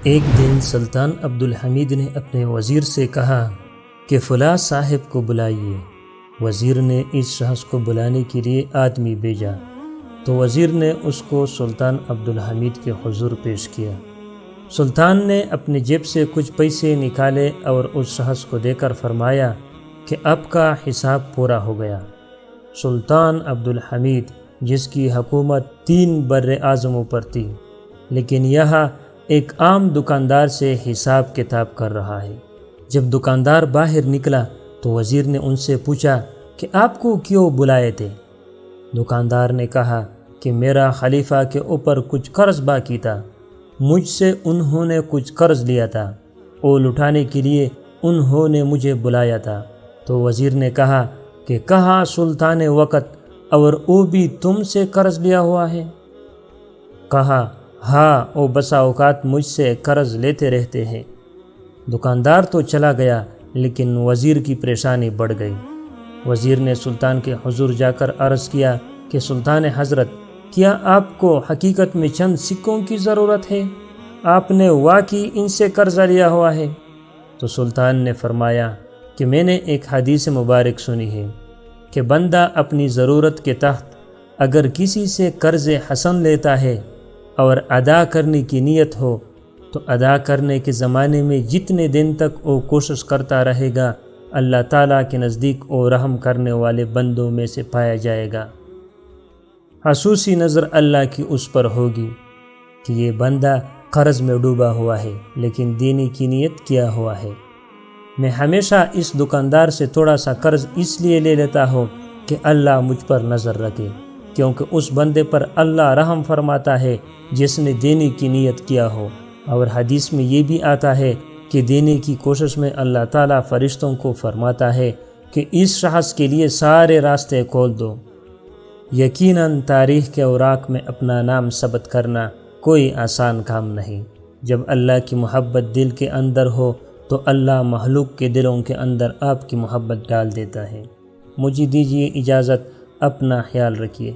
ایک دن سلطان عبدالحمید نے اپنے وزیر سے کہا کہ فلاں صاحب کو بلائیے۔ وزیر نے اس شخص کو بلانے کے لیے آدمی بھیجا تو وزیر نے اس کو سلطان عبدالحمید کے حضور پیش کیا۔ سلطان نے اپنی جیب سے کچھ پیسے نکالے اور اس شخص کو دے کر فرمایا کہ اب کا حساب پورا ہو گیا۔ سلطان عبدالحمید جس کی حکومت 3 بر اعظموں پر تھی، لیکن یہاں ایک عام دکاندار سے حساب کتاب کر رہا ہے۔ جب دکاندار باہر نکلا تو وزیر نے ان سے پوچھا کہ آپ کو کیوں بلائے تھے؟ دکاندار نے کہا کہ میرا خلیفہ کے اوپر کچھ قرض باقی تھا، مجھ سے انہوں نے کچھ قرض لیا تھا، وہ لوٹانے کے لیے انہوں نے مجھے بلایا تھا۔ تو وزیر نے کہا کہ کہاں سلطان وقت اور وہ بھی تم سے قرض لیا ہوا ہے؟ کہا ہاں، وہ بسا اوقات مجھ سے قرض لیتے رہتے ہیں۔ دکاندار تو چلا گیا لیکن وزیر کی پریشانی بڑھ گئی۔ وزیر نے سلطان کے حضور جا کر عرض کیا کہ سلطان حضرت، کیا آپ کو حقیقت میں چند سکوں کی ضرورت ہے؟ آپ نے واقعی ان سے قرضہ لیا ہوا ہے؟ تو سلطان نے فرمایا کہ میں نے ایک حدیث مبارک سنی ہے کہ بندہ اپنی ضرورت کے تحت اگر کسی سے قرض حسن لیتا ہے اور ادا کرنے کی نیت ہو تو ادا کرنے کے زمانے میں جتنے دن تک وہ کوشش کرتا رہے گا، اللہ تعالیٰ کے نزدیک وہ رحم کرنے والے بندوں میں سے پایا جائے گا۔ خصوصی نظر اللہ کی اس پر ہوگی کہ یہ بندہ قرض میں ڈوبا ہوا ہے لیکن دینے کی نیت کیا ہوا ہے۔ میں ہمیشہ اس دکاندار سے تھوڑا سا قرض اس لیے لے لیتا ہوں کہ اللہ مجھ پر نظر رکھے، کیونکہ اس بندے پر اللہ رحم فرماتا ہے جس نے دینے کی نیت کیا ہو۔ اور حدیث میں یہ بھی آتا ہے کہ دینے کی کوشش میں اللہ تعالیٰ فرشتوں کو فرماتا ہے کہ اس شخص کے لیے سارے راستے کھول دو۔ یقیناً تاریخ کے اوراق میں اپنا نام ثبت کرنا کوئی آسان کام نہیں۔ جب اللہ کی محبت دل کے اندر ہو تو اللہ مخلوق کے دلوں کے اندر آپ کی محبت ڈال دیتا ہے۔ مجھے دیجیے اجازت، اپنا خیال رکھیے۔